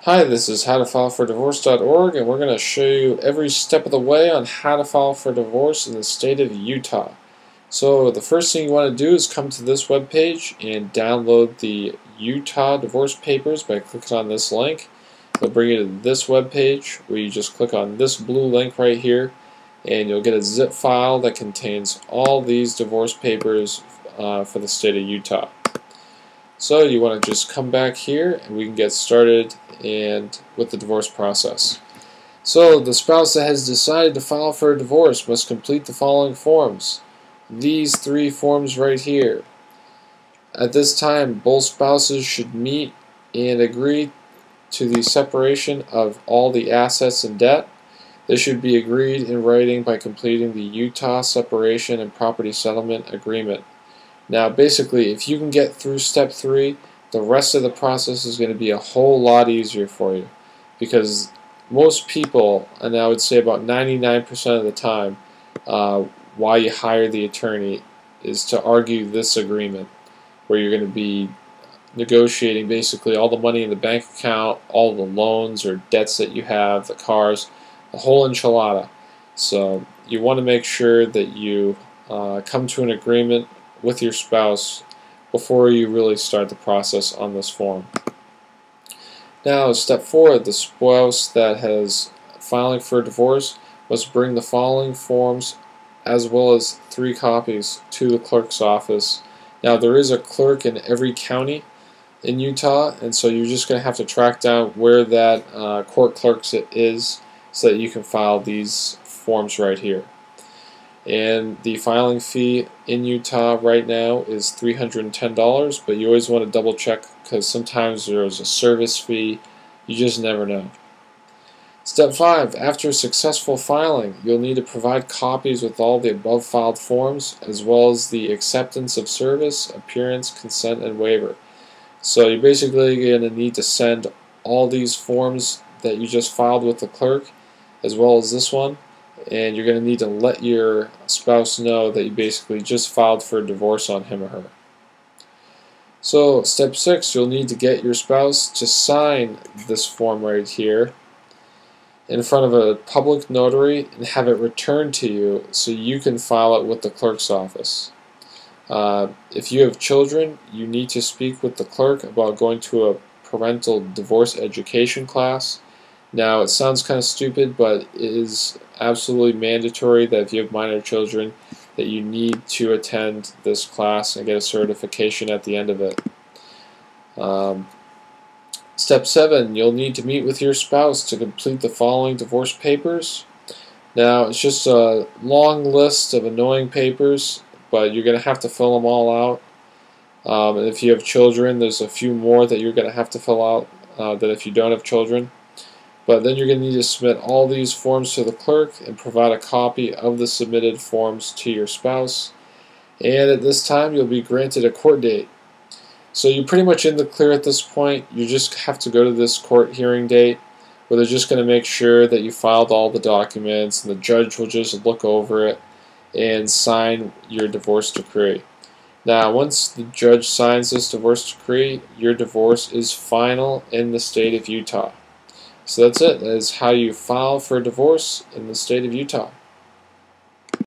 Hi, this is howtofilefordivorce.org, and we're going to show you every step of the way on how to file for divorce in the state of Utah. So the first thing you want to do is come to this web page and download the Utah divorce papers by clicking on this link. It'll bring you to this web page where you just click on this blue link right here, and you'll get a zip file that contains all these divorce papers for the state of Utah. So you want to just come back here and we can get started with the divorce process. So the spouse that has decided to file for a divorce must complete the following forms. These three forms right here. At this time, both spouses should meet and agree to the separation of all the assets and debt. This should be agreed in writing by completing the Utah Separation and Property Settlement Agreement. Now basically, if you can get through step 3, the rest of the process is going to be a whole lot easier for you, because most people, and I would say about 99% of the time, why you hire the attorney is to argue this agreement, where you're going to be negotiating basically all the money in the bank account, all the loans or debts that you have, the cars, the whole enchilada. So you want to make sure that you come to an agreement with your spouse before you really start the process on this form. Now, step 4, the spouse that has filing for divorce must bring the following forms as well as 3 copies to the clerk's office. Now, there is a clerk in every county in Utah, and so you're just going to have to track down where that court clerk is so that you can file these forms right here. And the filing fee in Utah right now is $310, but you always want to double check because sometimes there's a service fee. You just never know. Step 5. After successful filing, you'll need to provide copies with all the above filed forms, as well as the acceptance of service, appearance, consent, and waiver. So you're basically going to need to send all these forms that you just filed with the clerk, as well as this one. And you're going to need to let your spouse know that you basically just filed for divorce on him or her. So step 6, you'll need to get your spouse to sign this form right here in front of a public notary and have it returned to you so you can file it with the clerk's office. If you have children, you need to speak with the clerk about going to a parental divorce education class. Now, it sounds kind of stupid, but it is absolutely mandatory that if you have minor children, that you need to attend this class and get a certification at the end of it. Step 7, you'll need to meet with your spouse to complete the following divorce papers. Now, it's just a long list of annoying papers, but you're going to have to fill them all out. And if you have children, there's a few more that you're going to have to fill out than if you don't have children. But then you're going to need to submit all these forms to the clerk and provide a copy of the submitted forms to your spouse. And at this time, you'll be granted a court date. So you're pretty much in the clear at this point. You just have to go to this court hearing date where they're just going to make sure that you filed all the documents, and the judge will just look over it and sign your divorce decree. Now, once the judge signs this divorce decree, your divorce is final in the state of Utah. So that's it. That is how you file for divorce in the state of Utah.